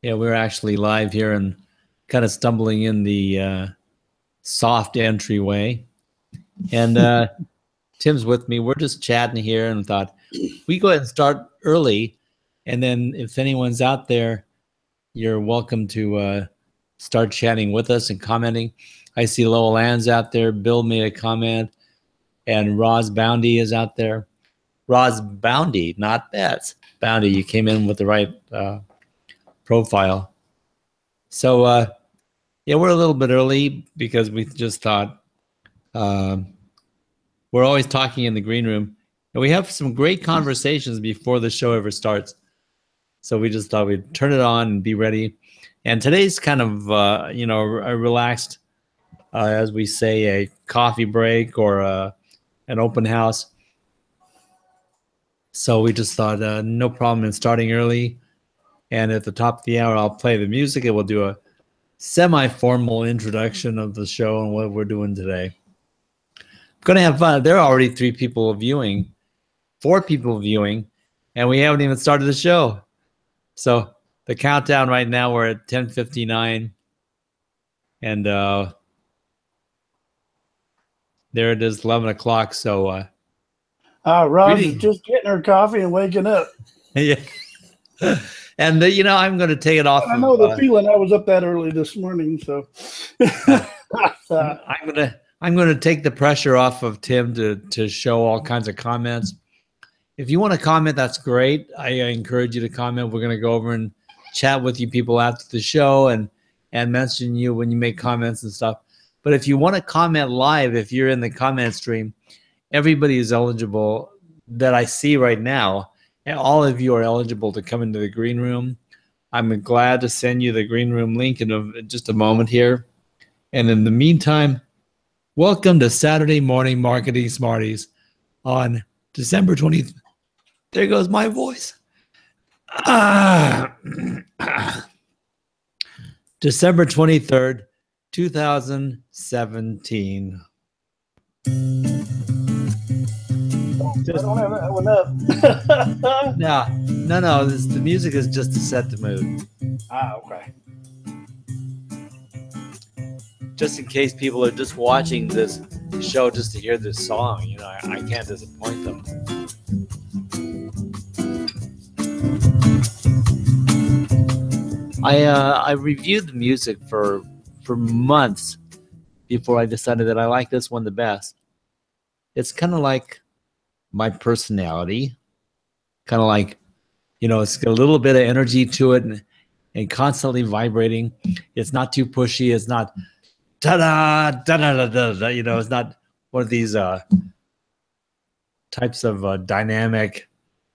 Yeah, we're actually live here and kind of stumbling in the soft entryway. And Tim's with me. We're just chatting here and thought we go ahead and start early. And then if anyone's out there, you're welcome to start chatting with us and commenting. I see Lowell's out there. Bill made a comment. And Roz Boundy is out there. Roz Boundy, not Bets. Boundy, you came in with the right profile. So, yeah, we're a little bit early because we just thought we're always talking in the green room. And we have some great conversations before the show ever starts. So we just thought we'd turn it on and be ready. And today's kind of, a relaxed, as we say, a coffee break or an open house. So we just thought no problem in starting early. And at the top of the hour, I'll play the music and we'll do a semi-formal introduction of the show and what we're doing today. I'm going to have fun. There are already 4 people viewing, and we haven't even started the show. So the countdown right now, we're at 10:59. And there it is, 11 o'clock. So Roz is just getting her coffee and waking up. Yeah. And, I'm going to take it off. I know the feeling. I was up that early this morning, so. I'm going to take the pressure off of Tim to show all kinds of comments. If you want to comment, that's great. I encourage you to comment. We're going to go over and chat with you people after the show and mention you when you make comments and stuff. But if you want to comment live, if you're in the comment stream, everybody is eligible that I see right now. And all of you are eligible to come into the green room. I'm glad to send you the green room link in just a moment here. And in the meantime, welcome to Saturday Morning Marketing Smarties on December 20th. There goes my voice. December 23rd, 2017. I don't have that one up. No. The music is just to set the mood. Okay. Just in case people are just watching this show just to hear this song, I can't disappoint them. I reviewed the music for months before I decided that I like this one the best. It's kind of like my personality, kind of like, it's got a little bit of energy to it and constantly vibrating. It's not too pushy. It's not da-da, da-da-da-da-da, it's not one of these types of dynamic,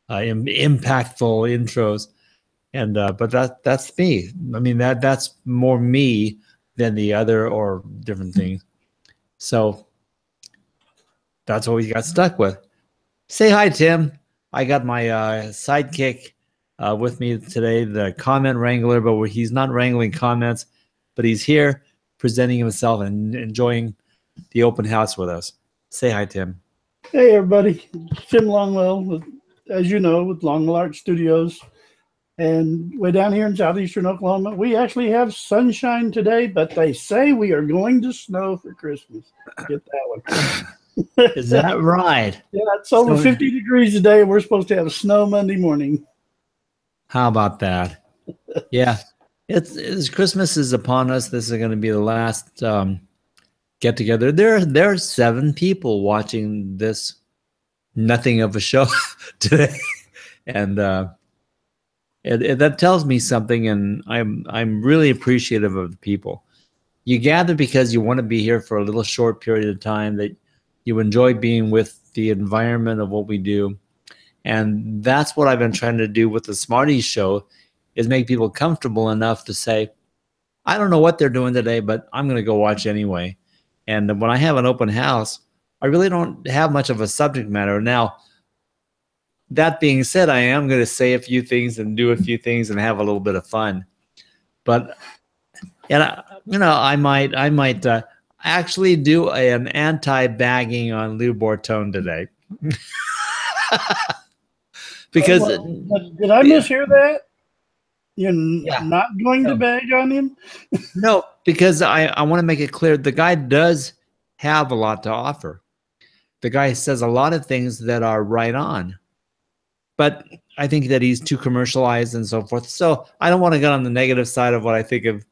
impactful intros. And but that's me. I mean, that's more me than the other or different things. So that's what we got stuck with. Say hi, Tim. I got my sidekick with me today, the comment wrangler, but he's not wrangling comments, but he's here presenting himself and enjoying the open house with us. Say hi, Tim. Hey, everybody. Tim Longwell, as you know, with Longwell Art Studios. And way down here in southeastern Oklahoma, we actually have sunshine today, but they say we are going to snow for Christmas. Get that one. Is that right? Yeah, it's over 50 degrees today, and we're supposed to have snow Monday morning. How about that? Yeah, it's Christmas is upon us. This is going to be the last get together. There are 7 people watching this nothing of a show today, and that tells me something. And I'm really appreciative of the people. You gather because you want to be here for a little short period of time, that you enjoy being with the environment of what we do. And that's what I've been trying to do with the Smarties show, is make people comfortable enough to say, I don't know what they're doing today, but I'm going to go watch anyway. And when I have an open house, I really don't have much of a subject matter. Now, that being said, I am going to say a few things and do a few things and have a little bit of fun. But, I might actually do an anti-bagging on Lou Bortone today. Because did I mishear that? You're Yeah. not going to No. bag on him? No, because I want to make it clear the guy does have a lot to offer. The guy says a lot of things that are right on, but I think that he's too commercialized and so forth. So I don't want to get on the negative side of what I think of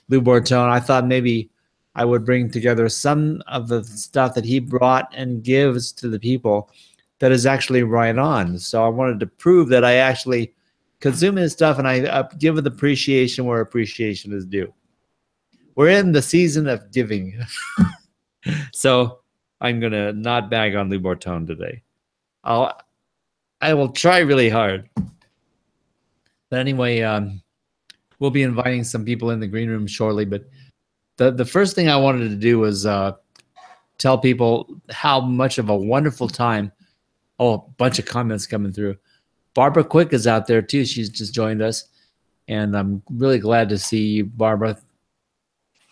Lou Bortone. I thought maybe I would bring together some of the stuff that he brought and gives to the people that is actually right on. So I wanted to prove that I actually consume his stuff and I give it appreciation where appreciation is due. We're in the season of giving. So I'm going to not bag on Lou Bortone today. I will try really hard. But anyway, we'll be inviting some people in the green room shortly. But the first thing I wanted to do was tell people how much of a wonderful time. Oh, a bunch of comments coming through. Barbara Quick is out there too. She's just joined us. And I'm really glad to see you, Barbara.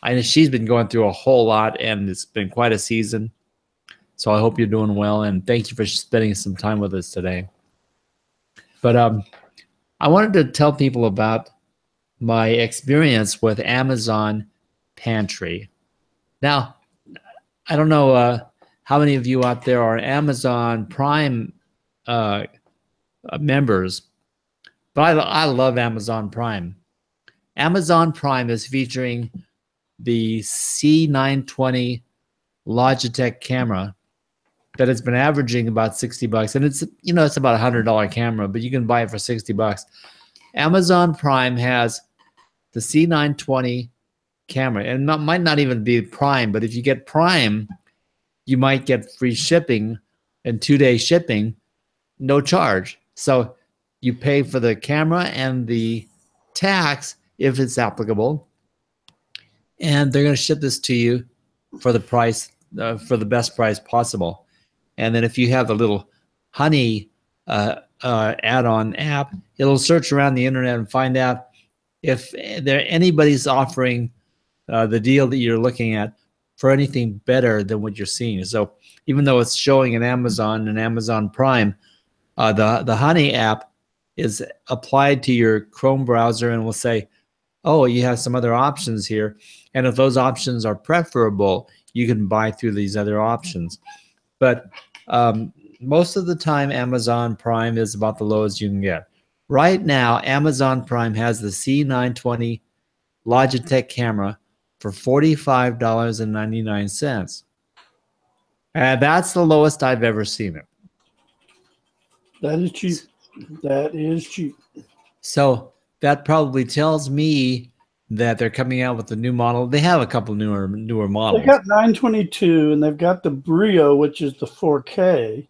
I know she's been going through a whole lot, and it's been quite a season. So I hope you're doing well, and thank you for spending some time with us today. But I wanted to tell people about my experience with Amazon Pantry. Now, I don't know how many of you out there are Amazon Prime members, but I love Amazon Prime. Amazon Prime is featuring the C920 Logitech camera that has been averaging about $60, and it's it's about $100 camera, but you can buy it for $60. Amazon Prime has the C920 camera, and might not even be Prime, but if you get Prime, you might get free shipping and 2-day shipping, no charge. So you pay for the camera and the tax if it's applicable, and they're going to ship this to you for the price, for the best price possible. And then if you have the little Honey add-on app, it'll search around the internet and find out if anybody's offering the deal that you're looking at for anything better than what you're seeing. So even though it's showing in Amazon and Amazon Prime, the Honey app is applied to your Chrome browser and will say, oh, you have some other options here. And if those options are preferable, you can buy through these other options. But most of the time, Amazon Prime is about the lowest you can get. Right now, Amazon Prime has the C920 Logitech camera for $45.99. And that's the lowest I've ever seen it. That is cheap. That is cheap. So that probably tells me that they're coming out with a new model. They have a couple newer models. They've got 922, and they've got the Brio, which is the 4K.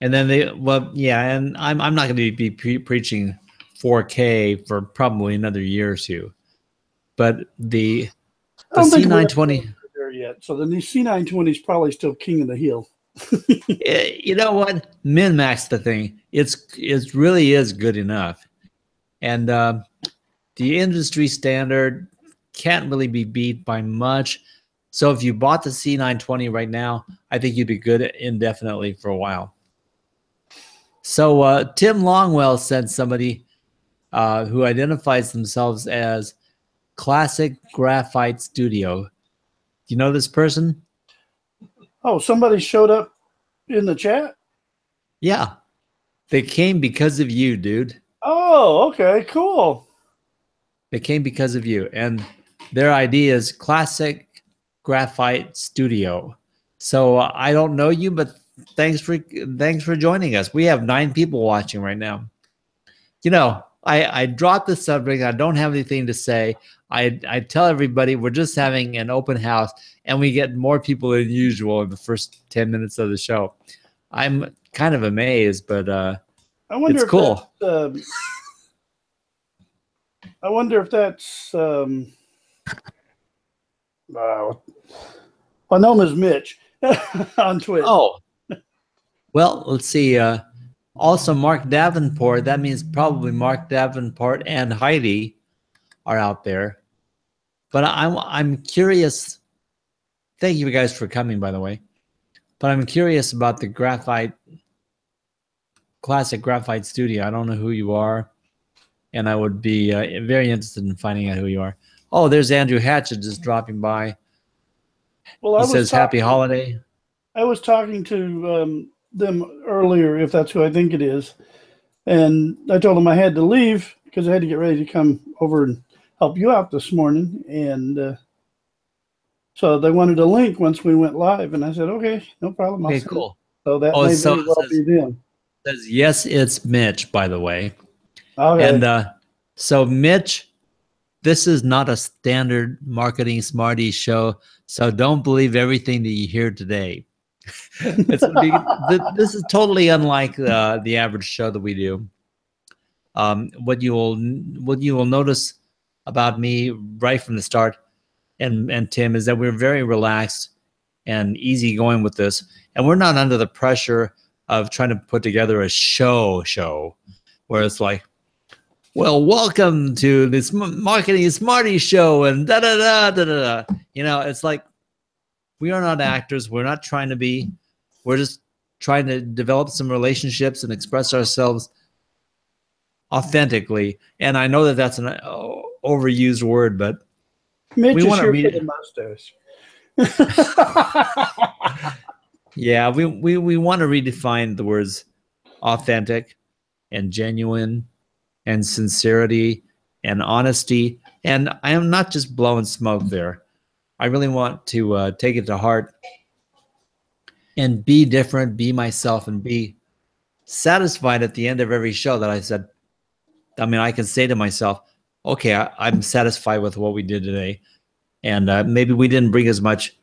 And then and I'm not going to be preaching 4K for probably another year or two. But the C920 there yet. So the new C920 is probably still king of the hill. You know what? MINMAX the thing. It really is good enough. And the industry standard can't really be beat by much. So if you bought the C920 right now, I think you'd be good indefinitely for a while. So Tim Longwell sent somebody who identifies themselves as Classic Graphite Studio. Do you know this person? Oh, somebody showed up in the chat? Yeah. They came because of you, dude. Oh, okay, cool. They came because of you. And their idea is Classic Graphite Studio. So I don't know you, but thanks for joining us. We have 9 people watching right now. I dropped the subject. I don't have anything to say. I tell everybody we're just having an open house, and we get more people than usual in the first 10 minutes of the show. I'm kind of amazed, but I wonder it's if cool. I wonder if that's I know him as Mitch on Twitch. Oh, well, let's see. Also, Mark Davenport. That means probably Mark Davenport and Heidi are out there. But I'm curious. Thank you guys for coming, by the way. But I'm curious about the Classic Graphite Studio. I don't know who you are. and I would be very interested in finding out who you are. Oh, there's Andrew Hatchett just dropping by. Well, He says, "Happy holiday." I was talking to them earlier, if that's who I think it is, and I told them I had to leave because I had to get ready to come over and help you out this morning, and so they wanted a link once we went live, and I said, okay, no problem. Okay, cool. So that may very well be them. Says, yes, it's Mitch, by the way. Okay. And so, Mitch, this is not a standard Marketing Smarties show, so don't believe everything that you hear today. This is totally unlike the average show that we do. What you will notice about me right from the start, and Tim, is that we're very relaxed and easygoing with this, and we're not under the pressure of trying to put together a show where it's like, well, welcome to this Marketing Smarties show and da da da da da. You know, it's like we are not actors. We're not trying to be. We're just trying to develop some relationships and express ourselves authentically. And I know that that's an overused word, but Mitch we want to read the mustache. Yeah, we want to redefine the words authentic and genuine and sincerity and honesty. And I am not just blowing smoke there. I really want to take it to heart and be different, be myself, and be satisfied at the end of every show that I said, I mean, I can say to myself, okay, I'm satisfied with what we did today. And maybe we didn't bring as much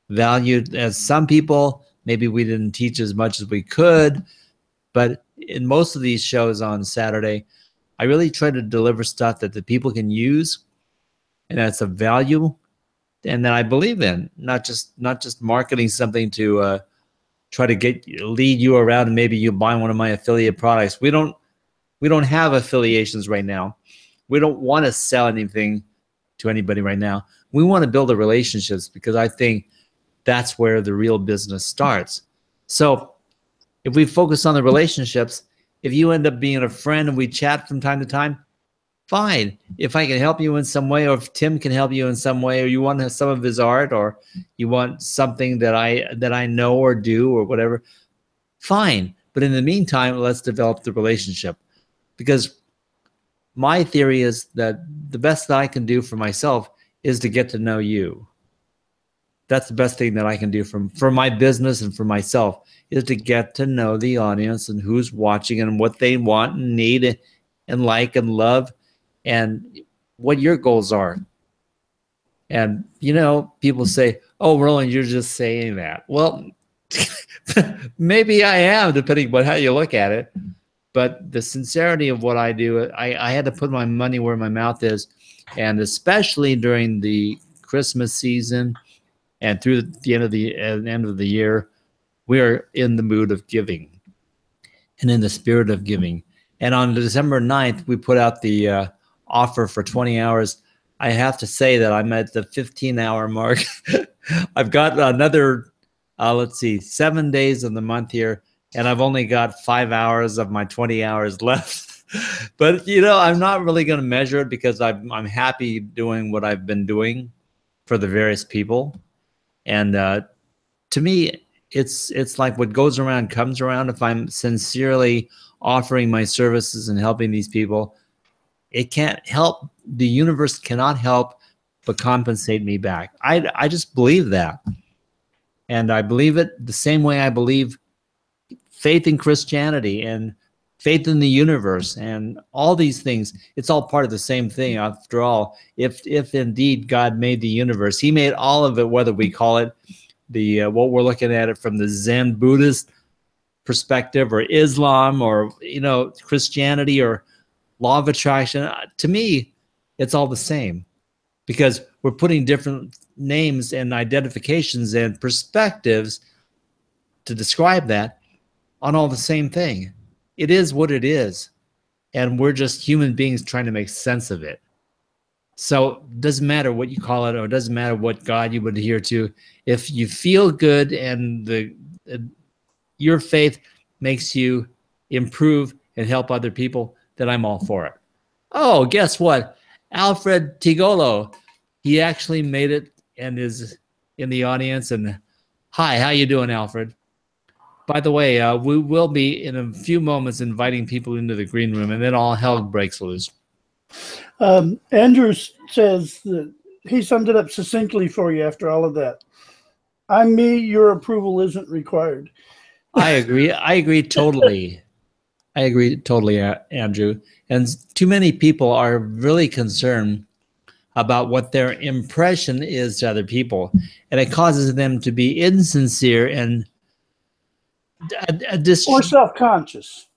value as some people. Maybe we didn't teach as much as we could. But in most of these shows on Saturday, I really try to deliver stuff that the people can use and that's of value and that I believe in, not just marketing something to try to lead you around and maybe you buy one of my affiliate products. We don't have affiliations right now. We don't want to sell anything to anybody right now. We want to build the relationships because I think that's where the real business starts. So if we focus on the relationships, if you end up being a friend and we chat from time to time, fine. If I can help you in some way, or if Tim can help you in some way, or you want some of his art, or you want something that I know or do or whatever, fine. But in the meantime, let's develop the relationship. Because my theory is that the best that I can do for myself is to get to know you. That's the best thing that I can do for my business and for myself, is to get to know the audience and who's watching and what they want and need and like and love and what your goals are. And, you know, people say, oh, Roland, you're just saying that. Well, maybe I am, depending on how you look at it. But the sincerity of what I do, I had to put my money where my mouth is. And especially during the Christmas season and through the end of the year, we are in the mood of giving and in the spirit of giving. And on December 9th, we put out the offer for 20 hours. I have to say that I'm at the 15-hour mark. I've got another, 7 days of the month here, and I've only got 5 hours of my 20 hours left. But, you know, I'm not really going to measure it because I'm happy doing what I've been doing for the various people. And to me, it's like what goes around comes around. If I'm sincerely offering my services and helping these people, it can't help. The universe cannot help but compensate me back. I just believe that. And I believe it the same way I believe faith in Christianity and faith in the universe and all these things. It's all part of the same thing. After all, if indeed God made the universe, he made all of it, whether we call it the what we're looking at it from the Zen Buddhist perspective or Islam or, you know, Christianity or law of attraction. To me, it's all the same because we're putting different names and identifications and perspectives to describe that on all the same thing. It is what it is. And we're just human beings trying to make sense of it. So it doesn't matter what you call it, or it doesn't matter what God you would adhere to. If you feel good and your faith makes you improve and help other people, then I'm all for it. Oh, guess what? Alfred Tigolo, he actually made it and is in the audience. And hi, how you doing, Alfred? By the way, we will be in a few moments inviting people into the green room, and then all hell breaks loose. Andrew says that he summed it up succinctly for you after all of that. I'm me, your approval isn't required. I agree. I agree totally. I agree totally, Andrew. And too many people are really concerned about what their impression is to other people, and it causes them to be insincere and Or self-conscious.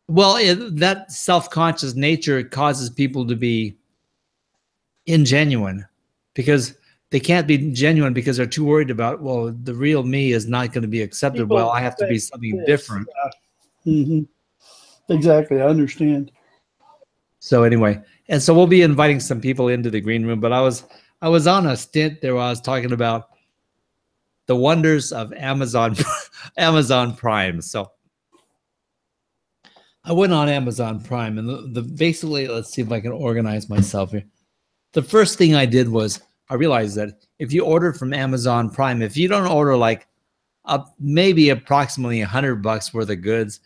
Well, that self-conscious nature causes people to be ingenuine because they can't be genuine because they're too worried about, well, the real me is not going to be accepted. People well, I have to be something different. Exactly. I understand. So anyway, and so we'll be inviting some people into the green room, but I was on a stint there where I was talking about the wonders of Amazon Prime. So I went on Amazon Prime, and basically, let's see if I can organize myself here. The first thing I did was I realized that if you order from Amazon Prime, if you don't order like maybe approximately $100 worth of goods,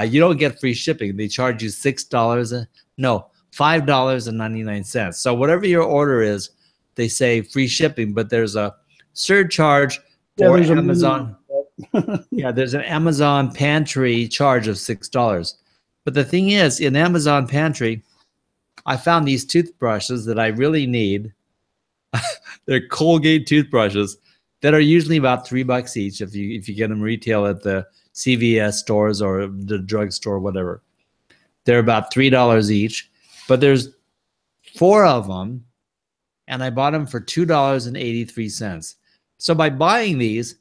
you don't get free shipping. They charge you $5.99. So whatever your order is, they say free shipping, but there's a surcharge for Amazon. Yeah, there's an Amazon Pantry charge of $6. But the thing is, in Amazon Pantry, I found these toothbrushes that I really need. They're Colgate toothbrushes that are usually about $3 each if you get them retail at the CVS stores or the drugstore, whatever. They're about $3 each, but there's 4 of them, and I bought them for $2.83. So by buying these,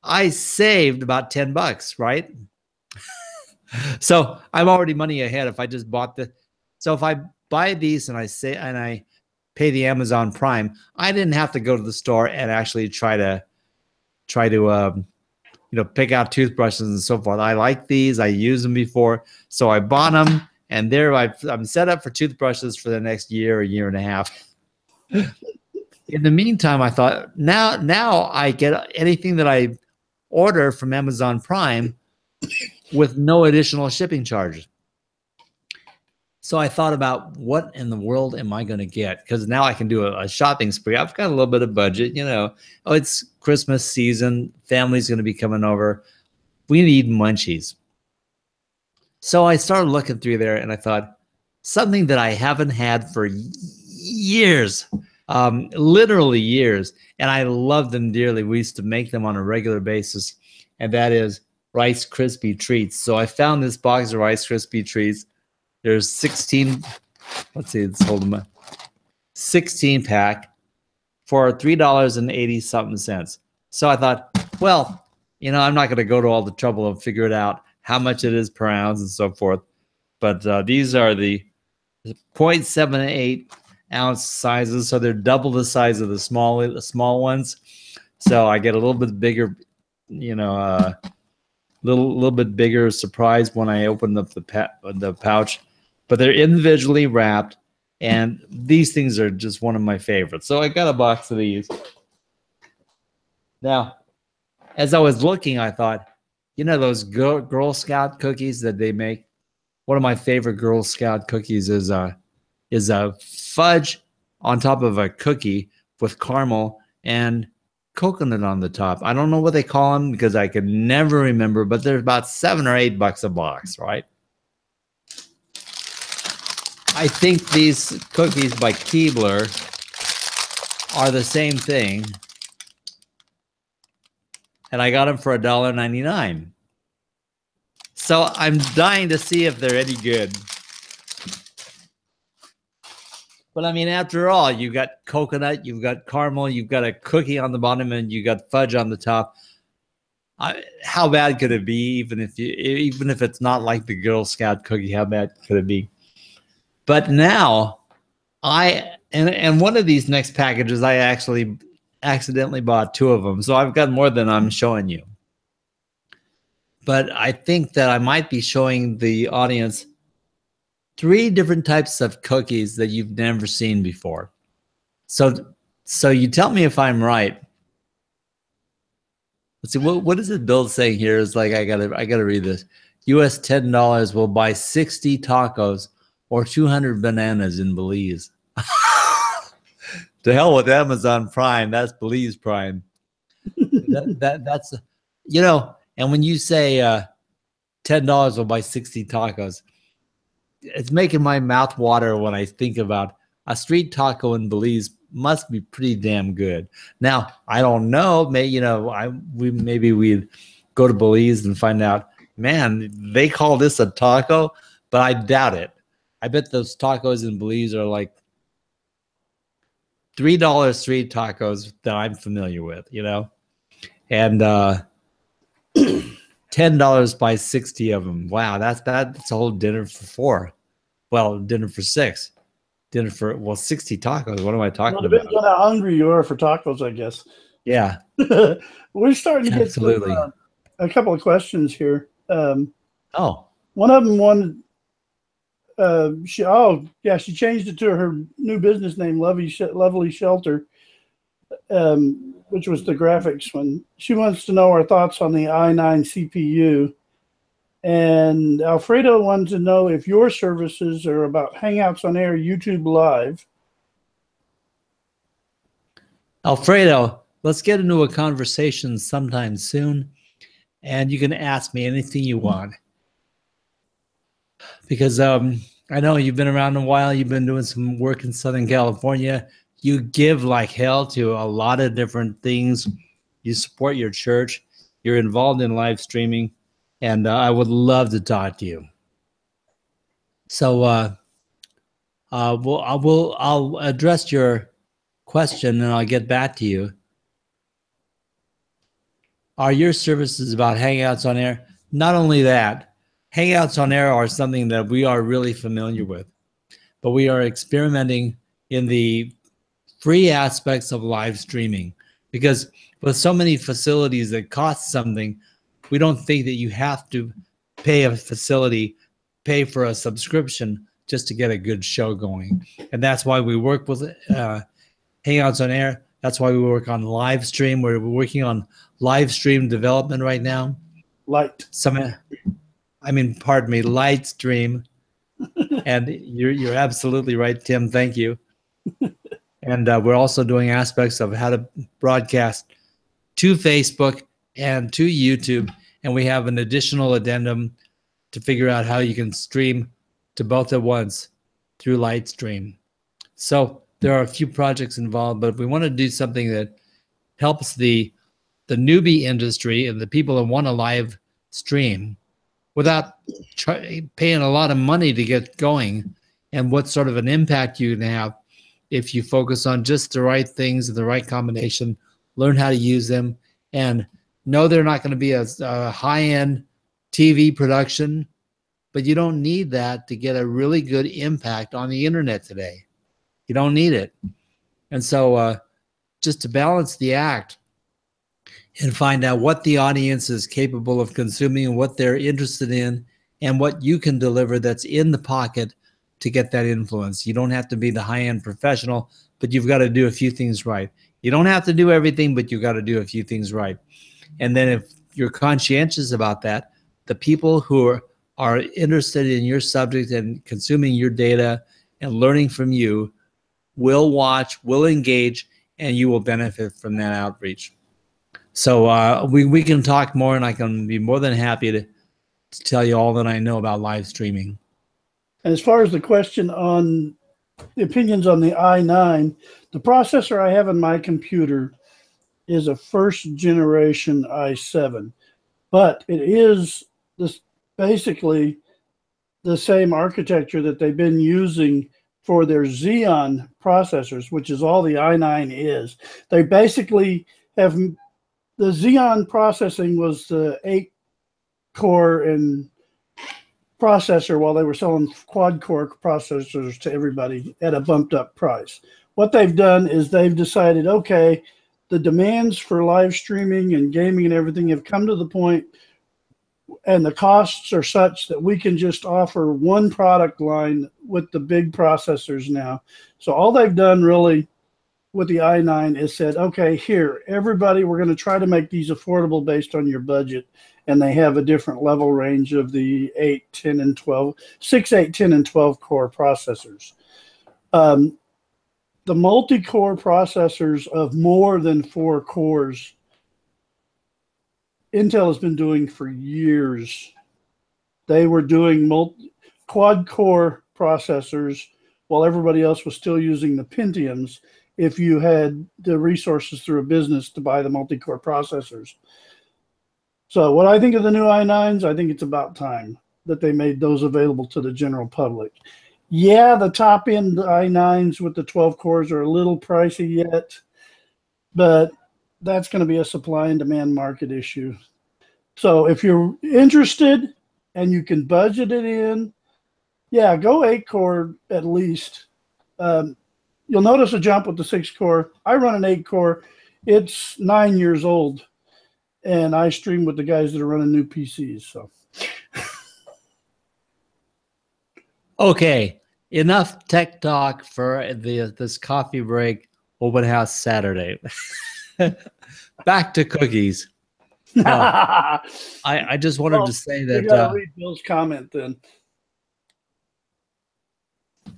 I saved about $10, right? So I'm already money ahead if I just bought so if I buy these and I pay the Amazon Prime, I didn't have to go to the store and actually try to pick out toothbrushes and so forth. I like these. I used them before, so I bought them, and there I'm set up for toothbrushes for the next year or year and a half. In the meantime, I thought now I get anything that I order from Amazon Prime with no additional shipping charges. So I thought about what in the world am I going to get? Because now I can do a shopping spree. I've got a little bit of budget, Oh, it's Christmas season. Family's going to be coming over. We need munchies. So I started looking through there, and I thought something that I haven't had for years, literally years, and I love them dearly. We used to make them on a regular basis, and that is Rice Krispie treats. So I found this box of Rice Krispie treats. There's 16. Let's see, let's hold them up. 16 pack for $3.80 something. So I thought, well, I'm not going to go to all the trouble of figure it out how much it is per ounce and so forth. But these are the 0.78 ounce sizes, so they're double the size of the small ones. So I get a little bit bigger, little bit bigger surprise when I open up the pouch, but they're individually wrapped, and these things are just one of my favorites. So I got a box of these. Now, as I was looking, I thought, those Girl Scout cookies that they make. One of my favorite Girl Scout cookies is a fudge on top of a cookie with caramel and coconut on the top. I don't know what they call them because I can never remember, but they're about $7 or $8 a box, right? I think these cookies by Keebler are the same thing, and I got them for $1.99. So I'm dying to see if they're any good. But I mean, after all, you've got coconut, you've got caramel, you've got a cookie on the bottom, and you got fudge on the top. How bad could it be? Even if it's not like the Girl Scout cookie, how bad could it be? But now, and one of these next packages, I actually accidentally bought 2 of them, so I've got more than I'm showing you. But I think that I might be showing the audience 3 different types of cookies that you've never seen before. So you tell me if I'm right. Let's see, what is it Bill saying here? Is like I gotta read this. US $10 will buy 60 tacos or 200 bananas in Belize. To hell with Amazon Prime. That's Belize Prime. That's and when you say $10 will buy 60 tacos, it's making my mouth water when I think about a street taco in Belize must be pretty damn good. Now, I don't know, maybe we'd go to Belize and find out, man, they call this a taco, but I doubt it. I bet those tacos in Belize are like $3 street tacos that I'm familiar with, and $10 buy 60 of them. Wow, that's a whole dinner for 4. Well, dinner for 6. Dinner for 60 tacos. What am I talking about? Depends on how hungry you are for tacos, I guess. Yeah. We're starting to get absolutely a couple of questions here. One of them wanted she changed it to her new business name, Lovely Shelter, which was the graphics one. She wants to know our thoughts on the i9 CPU. And Alfredo wants to know if your services are about Hangouts on Air, YouTube Live. Alfredo, let's get into a conversation sometime soon, and you can ask me anything you want. Because I know you've been around a while. You've been doing some work in Southern California. You give like hell to a lot of different things. You support your church. You're involved in live streaming. And I would love to talk to you. So I'll address your question and I'll get back to you. Are your services about Hangouts on Air? Not only that, Hangouts on Air are something that we are really familiar with, but we are experimenting in the free aspects of live streaming, because with so many facilities that cost something, we don't think that you have to pay a facility, pay for a subscription just to get a good show going. And that's why we work with Hangouts on Air. That's why we work on live stream. We're working on live stream development right now. Light stream. And you're absolutely right, Tim. Thank you. And we're also doing aspects of how to broadcast to Facebook and to YouTube. And we have an additional addendum to figure out how you can stream to both at once through Lightstream. So there are a few projects involved, but if we want to do something that helps the newbie industry and the people that want to live stream without paying a lot of money to get going, and what sort of an impact you can have if you focus on just the right things, the right combination, learn how to use them, and no, they're not going to be a high-end TV production, but you don't need that to get a really good impact on the internet today. You don't need it. And so just to balance the act and find out what the audience is capable of consuming and what they're interested in and what you can deliver that's in the pocket to get that influence. You don't have to be the high-end professional, but you've got to do a few things right. You don't have to do everything, but you've got to do a few things right. And then if you're conscientious about that, the people who are interested in your subject and consuming your data and learning from you will watch, will engage, and you will benefit from that outreach. So we can talk more, and I can be more than happy to tell you all that I know about live streaming. And as far as the question on the opinions on the i9, the processor I have in my computer is a first generation i7, but it is basically the same architecture that they've been using for their Xeon processors, which is all the i9 is. They basically have the Xeon processing was the 8-core and processor, while they were selling quad-core processors to everybody at a bumped up price. What they've done is they've decided, okay, the demands for live streaming and gaming and everything have come to the point and the costs are such that we can just offer one product line with the big processors now. So all they've done really with the i9 is said, okay, here, everybody, we're going to try to make these affordable based on your budget. And they have a different level range of the 8, 10, and 12, 6, 8, 10, and 12 core processors. The multi-core processors of more than 4 cores, Intel has been doing for years. They were doing quad-core processors while everybody else was still using the Pentiums if you had the resources through a business to buy the multi-core processors. So what I think of the new i9s, I think it's about time that they made those available to the general public. Yeah, the top-end i9s with the 12 cores are a little pricey yet, but that's going to be a supply and demand market issue. So if you're interested and you can budget it in, yeah, go 8-core at least. You'll notice a jump with the 6-core. I run an 8-core. It's 9 years old, and I stream with the guys that are running new PCs. So, okay, enough tech talk for this coffee break open house Saturday. Back to cookies. I just wanted to say that. You got to read Bill's comment then.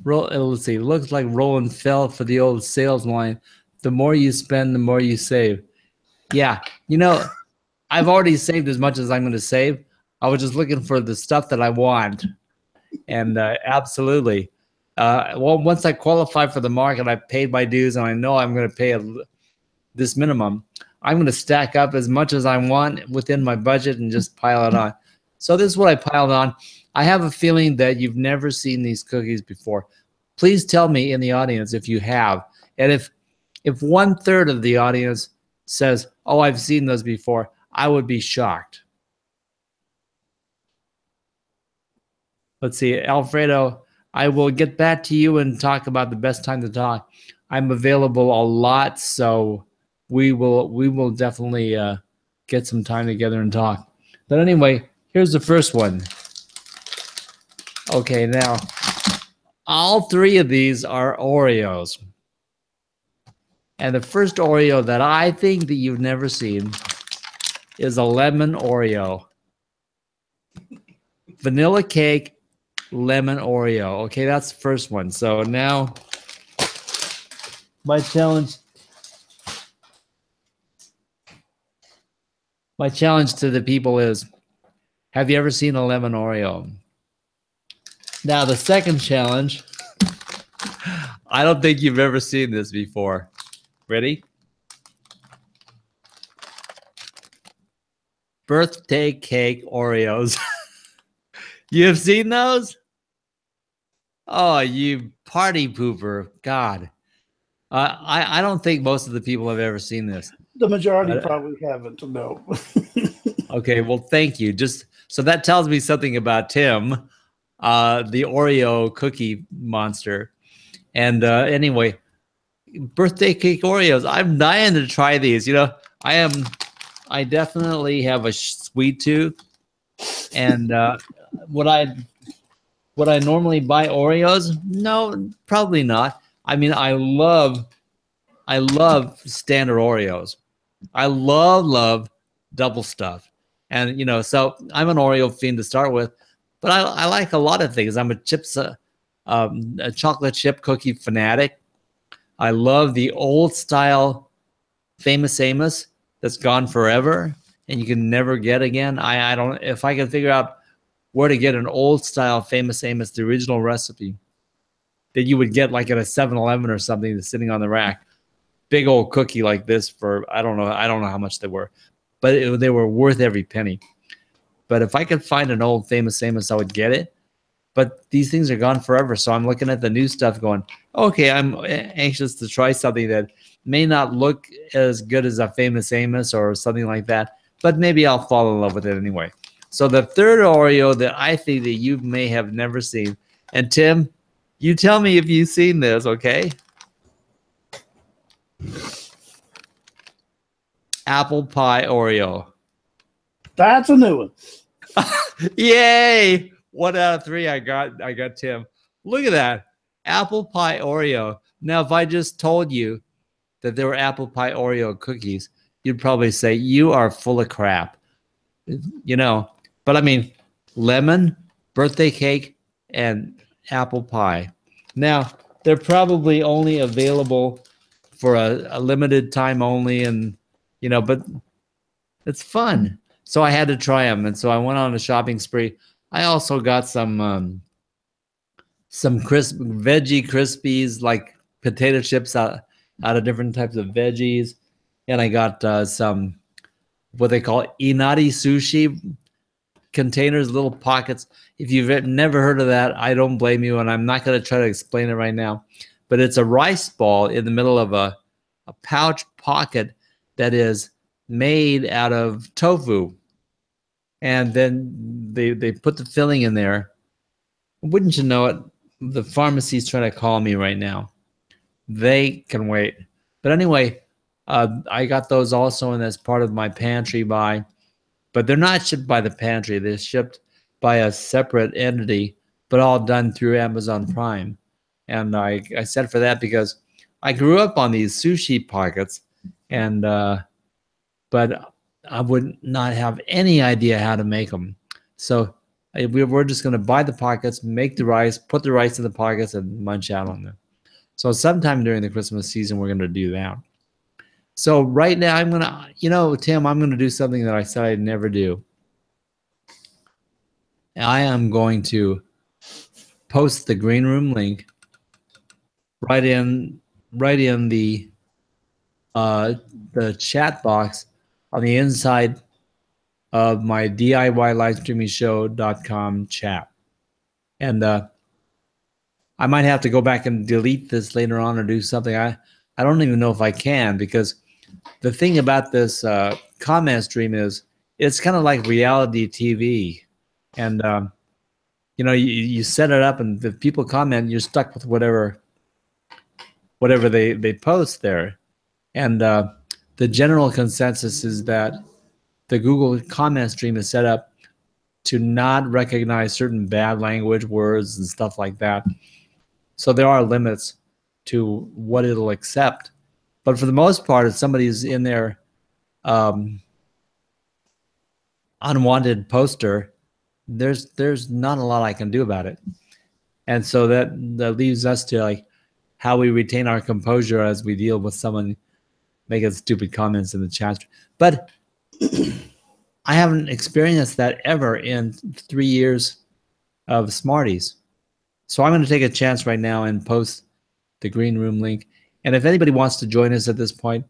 Let's see. It looks like Roland fell for the old sales line. The more you spend, the more you save. Yeah, you know, I've already saved as much as I'm going to save. I was just looking for the stuff that I want, and absolutely. Well, once I qualify for the market, I paid my dues, and I know I'm going to pay this minimum. I'm going to stack up as much as I want within my budget and just pile it on. So this is what I piled on. I have a feeling that you've never seen these cookies before. Please tell me in the audience if you have. And if 1/3 of the audience says, oh, I've seen those before, I would be shocked. Let's see, Alfredo, I will get back to you and talk about the best time to talk. I'm available a lot, so we will definitely get some time together and talk. But anyway, here's the first one. Okay, now all 3 of these are Oreos. And the first Oreo that I think that you've never seen is a lemon Oreo. Vanilla cake, lemon Oreo. Okay, that's the first one. So now my challenge to the people is, have you ever seen a lemon Oreo? Now, the second challenge, I don't think you've ever seen this before. Ready? Birthday cake Oreos. You have seen those? Oh, you party pooper. God. I don't think most of the people have ever seen this. The majority probably haven't, no. Okay, well, thank you. Just so that tells me something about Tim, the Oreo cookie monster. And anyway, birthday cake Oreos. I'm dying to try these. You know, I definitely have a sweet tooth, and would I normally buy Oreos? No, probably not. I mean, I love standard Oreos. I love double stuff, and you know, so I'm an Oreo fiend to start with. But I like a lot of things. I'm a chocolate chip cookie fanatic. I love the old style Famous Amos that's gone forever and you can never get again. I don't, if I can figure out where to get an old style Famous Amos, the original recipe that you would get like at a 7-Eleven or something that's sitting on the rack, big old cookie like this for, I don't know how much they were, but they were worth every penny. But if I could find an old Famous Amos, I would get it. But these things are gone forever. So I'm looking at the new stuff going, okay, I'm anxious to try something that may not look as good as a Famous Amos or something like that, but maybe I'll fall in love with it anyway. So the third Oreo that I think that you may have never seen, and Tim, you tell me if you've seen this, okay? Apple pie Oreo. That's a new one. Yay! 1 out of 3. I got Tim. Look at that. Apple pie Oreo. Now, if I just told you that there were apple pie Oreo cookies, you'd probably say you are full of crap. You know, but I mean, lemon, birthday cake, and apple pie. Now, they're probably only available for a limited time only, and but it's fun. So I had to try them, and so I went on a shopping spree. I also got some crisp veggie crispies, like potato chips out of different types of veggies, and I got some what they call inari sushi containers, little pockets. If you've never heard of that, I don't blame you, and I'm not going to try to explain it right now. But it's a rice ball in the middle of a pouch pocket that is made out of tofu, and then they put the filling in there. Wouldn't you know it? The pharmacy's trying to call me right now. They can wait. But anyway, I got those also, and that's part of my pantry buy. But they're not shipped by the pantry. They're shipped by a separate entity, but all done through Amazon Prime. And I said for that because I grew up on these sushi pockets, and but I would not have any idea how to make them. So we're just going to buy the pockets, make the rice, put the rice in the pockets, and munch out on them. So sometime during the Christmas season, we're going to do that. So right now, I'm going to, Tim, I'm going to do something that I said I'd never do. I am going to post the green room link right in the chat box on the inside of my DIYLivestreamingShow.com chat. And I might have to go back and delete this later on or do something. I don't even know if I can, because the thing about this comment stream is it's kind of like reality TV. And, you set it up, and if people comment, you're stuck with whatever they post there. And the general consensus is that the Google comment stream is set up to not recognize certain bad language words and stuff like that. So there are limits to what it'll accept. But for the most part, if somebody's in there unwanted poster, there's not a lot I can do about it. And so that leaves us to like how we retain our composure as we deal with someone making stupid comments in the chat. But I haven't experienced that ever in 3 years of Smarties. So I'm going to take a chance right now and post the green room link. And if anybody wants to join us at this point,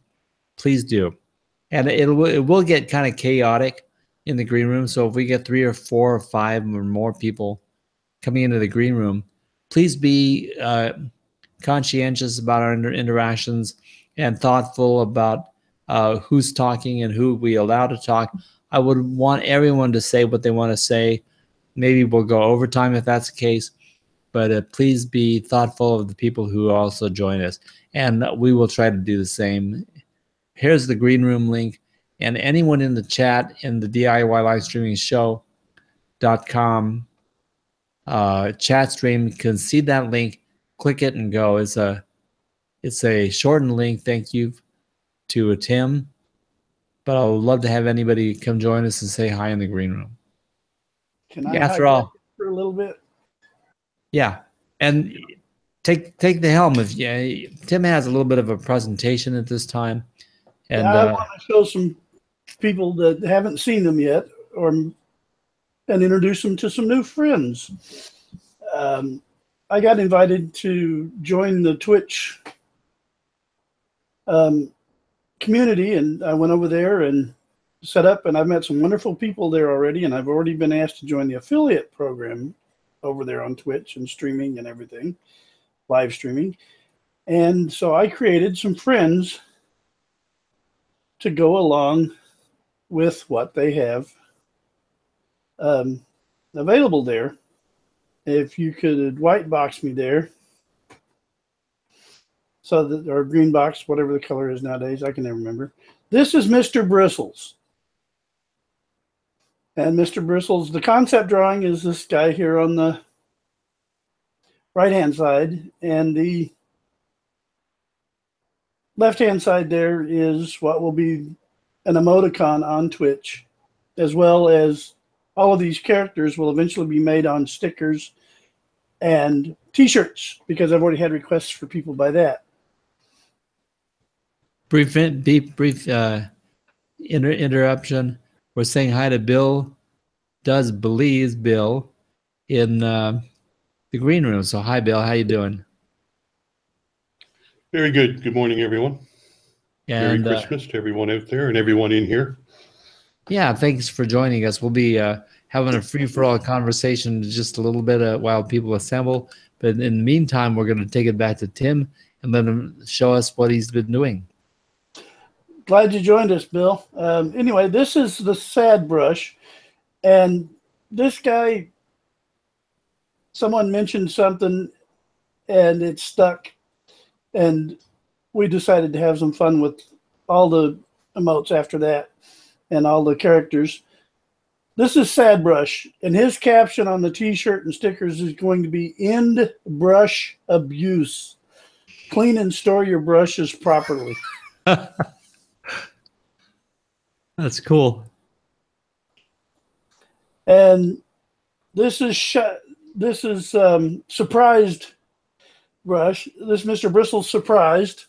please do. And it will get kind of chaotic in the green room. So if we get 3 or 4 or 5 or more people coming into the green room, please be conscientious about our interactions and thoughtful about who's talking and who we allow to talk. I would want everyone to say what they want to say. Maybe we'll go overtime if that's the case, but please be thoughtful of the people who also join us, and we will try to do the same. Here's the green room link, and anyone in the chat in the DIYLivestreamingShow.com chat stream can see that link, click it, and go. It's a shortened link. Thank you to Tim, but I would love to have anybody come join us and say hi in the green room. Can I after all for a little bit? Yeah, and take the helm. If Tim has a little bit of a presentation at this time, and I want to show some people that haven't seen them yet, and introduce them to some new friends. I got invited to join the Twitch community, and I went over there and set up, and I've met some wonderful people there already, and I've already been asked to join the affiliate program over there on Twitch and streaming and everything, live streaming. And so I created some friends to go along with what they have available there. If you could white box me there, so that, or green box, whatever the color is nowadays, I can never remember. This is Mr. Bristles. And Mr. Bristles, the concept drawing is this guy here on the right-hand side, and the left-hand side there is what will be an emoticon on Twitch, as well as all of these characters will eventually be made on stickers and t-shirts, because I've already had requests for people by that. Brief interruption. We're saying hi to Bill Does Belize, Bill, in the green room. So hi, Bill. How you doing? Very good. Good morning, everyone. And Merry Christmas to everyone out there and everyone in here. Yeah, thanks for joining us. We'll be having a free-for-all conversation in just a little bit while people assemble. But in the meantime, we're going to take it back to Tim and let him show us what he's been doing. Glad you joined us, Bill. Anyway, this is the sad brush. And this guy, someone mentioned something and it stuck. And we decided to have some fun with all the emotes after that and all the characters. This is Sad Brush, and his caption on the t-shirt and stickers is going to be "End brush abuse. Clean and store your brushes properly." That's cool. And this is surprised brush. This Mr. Bristle's surprised.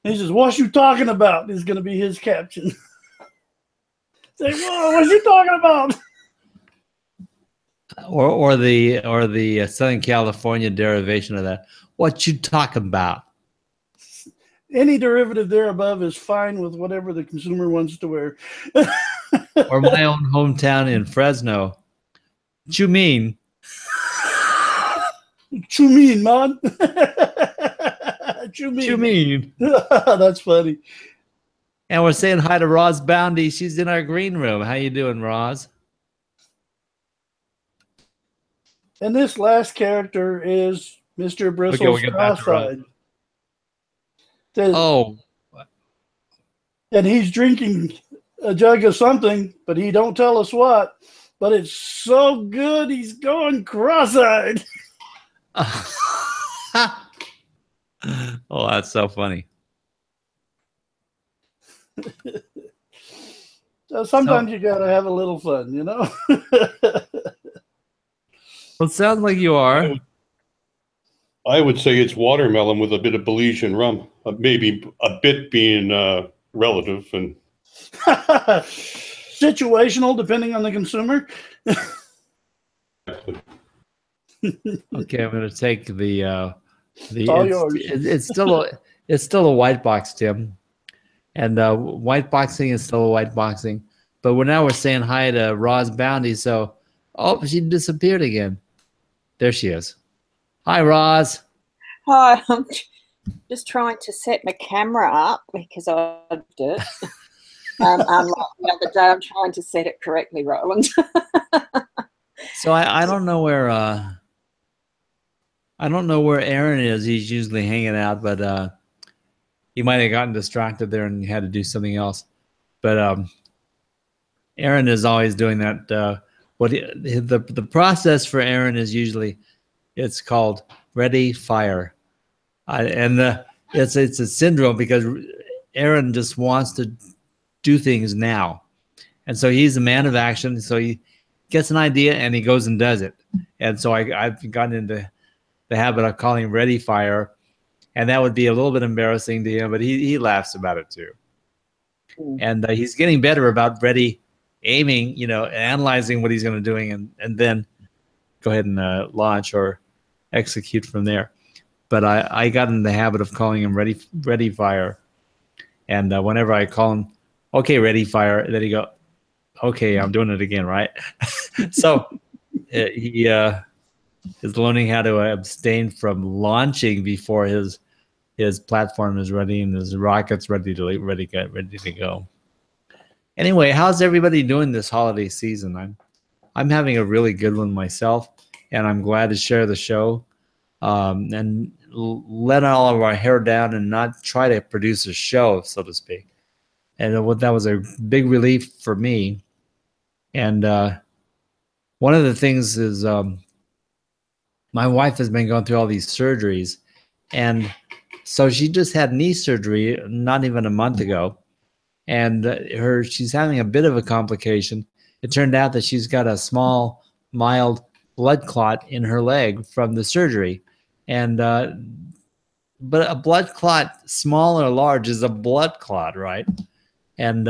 He says, "What you talking about?" is going to be his caption. Say, "Whoa, what you talking about?" Or the Southern California derivation of that. What you talking about? Any derivative there above is fine with whatever the consumer wants to wear. Or my own hometown in Fresno. What you mean? What you mean, man? What you mean? What you mean? That's funny. And we're saying hi to Roz Boundy. She's in our green room. How you doing, Roz? And this last character is Mr. Bristles cross-eyed. Oh. And he's drinking a jug of something, but he don't tell us what. But it's so good, he's going cross-eyed. Oh, that's so funny. So sometimes you got to have a little fun, you know? Well, it sounds like you are. I would say it's watermelon with a bit of Belizean rum, maybe a bit being relative and situational, depending on the consumer. Okay, I'm going to take the all yours. It's still a white box, Tim, and white boxing is still a white boxing. But we're saying hi to Roz Bounty. So, oh, she disappeared again. There she is. Hi, Roz. Hi, I'm just trying to set my camera up because I did it. Unlike the other day, I'm trying to set it correctly, Roland. So I don't know where Aaron is. He's usually hanging out, but he might have gotten distracted there and had to do something else. But Aaron is always doing that. The process for Aaron is usually it's called ready fire, and it's a syndrome because Aaron just wants to do things now, and so he's a man of action. So he gets an idea and he goes and does it. And so I've gotten into the habit of calling him ready fire, and that would be a little bit embarrassing to him, but he laughs about it too. And he's getting better about ready aiming, analyzing what he's going to doing, and then go ahead and launch or execute from there. But I got in the habit of calling him ready fire, and whenever I call him, okay, ready fire, then he go, okay, I'm doing it again, right? So he is learning how to abstain from launching before his platform is ready and his rocket's ready to go. Anyway, how's everybody doing this holiday season? I'm having a really good one myself, and I'm glad to share the show and let all of our hair down and not try to produce a show, so to speak. And that was a big relief for me And one of the things is my wife has been going through all these surgeries, and so she just had knee surgery not even a month ago, and she's having a bit of a complication. It turned out that she's got a small, mild blood clot in her leg from the surgery, and but a blood clot, small or large, is a blood clot, right? And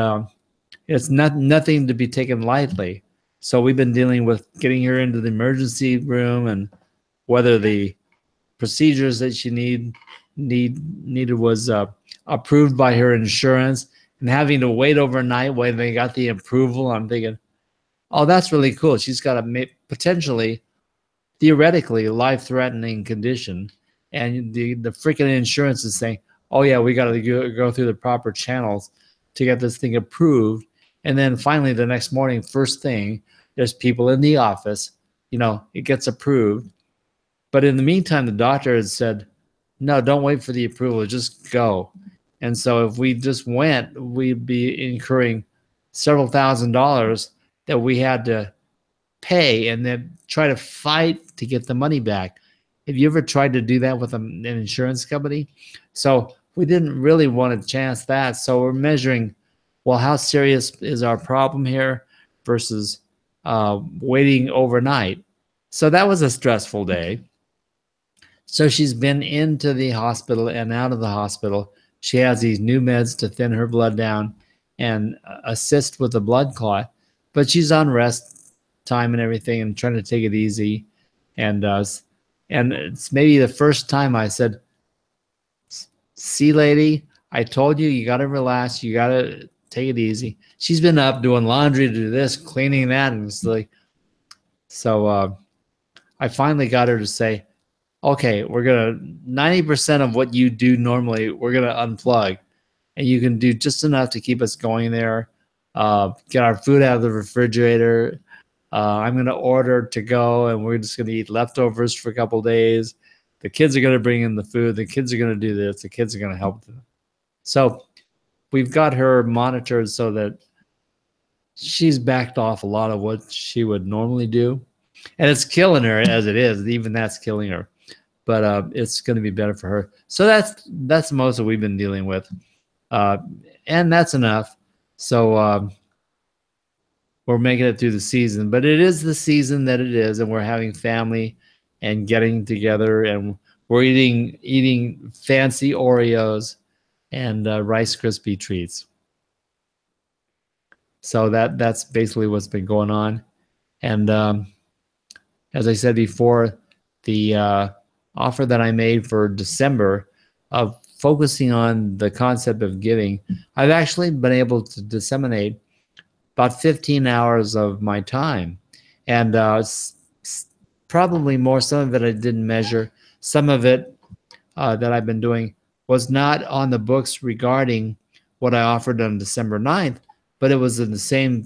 it's nothing to be taken lightly. So we've been dealing with getting her into the emergency room, and whether the procedures that she needed was approved by her insurance, and having to wait overnight when they got the approval. I'm thinking, oh, that's really cool. She's got a potentially, theoretically, life-threatening condition, and the freaking insurance is saying, oh yeah, we got to go through the proper channels to get this thing approved. And then finally the next morning, first thing, there's people in the office, it gets approved. But in the meantime, the doctor had said, no, don't wait for the approval, just go. And so if we just went, we'd be incurring several $1,000s that we had to pay and then try to fight to get the money back. Have you ever tried to do that with an insurance company? So we didn't really want to chance that. So we're measuring, well, how serious is our problem here versus waiting overnight. So that was a stressful day. So she's been into the hospital and out of the hospital. She has these new meds to thin her blood down and assist with the blood clot, but she's on rest time and everything and trying to take it easy. And it's maybe the first time I said, see, lady, I told you got to relax. You got to take it easy. She's been up doing laundry, to do this, cleaning that. And it's like, so I finally got her to say, okay, we're going to 90% of what you do normally, we're going to unplug. And you can do just enough to keep us going there. Get our food out of the refrigerator. I'm going to order to go, and we're just going to eat leftovers for a couple days. The kids are going to bring in the food. The kids are going to do this. The kids are going to help them. So we've got her monitored so that she's backed off a lot of what she would normally do. And it's killing her as it is. Even that's killing her. But it's going to be better for her. So that's most of what we've been dealing with. And that's enough. So we're making it through the season. But it is the season that it is, and we're having family and getting together, and we're eating fancy Oreos and Rice Krispie treats. So that's basically what's been going on. And as I said before, the offer that I made for December of focusing on the concept of giving, I've actually been able to disseminate about 15 hours of my time. And probably more, some of it I didn't measure. Some of it that I've been doing was not on the books regarding what I offered on December 9th, but it was in the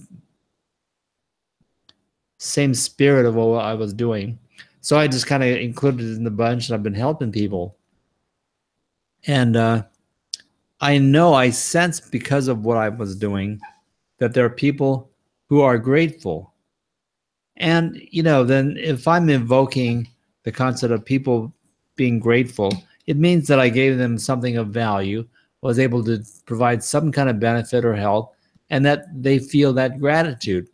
same spirit of what I was doing. So I just kind of included it in the bunch, and I've been helping people. And I sense, because of what I was doing, that there are people who are grateful. And, then if I'm invoking the concept of people being grateful, it means that I gave them something of value, was able to provide some kind of benefit or help, and that they feel that gratitude.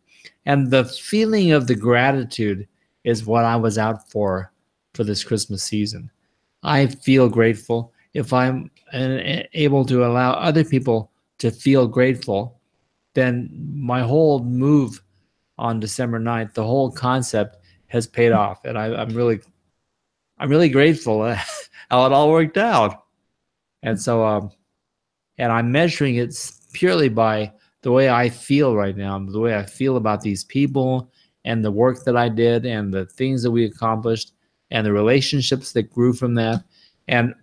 And the feeling of the gratitude is what I was out for this Christmas season. I feel grateful. If I'm able to allow other people to feel grateful, then my whole move on December 9th, the whole concept has paid off. And I'm really grateful how it all worked out. And so, and I'm measuring it purely by the way I feel right now, the way I feel about these people and the work that I did and the things that we accomplished and the relationships that grew from that. And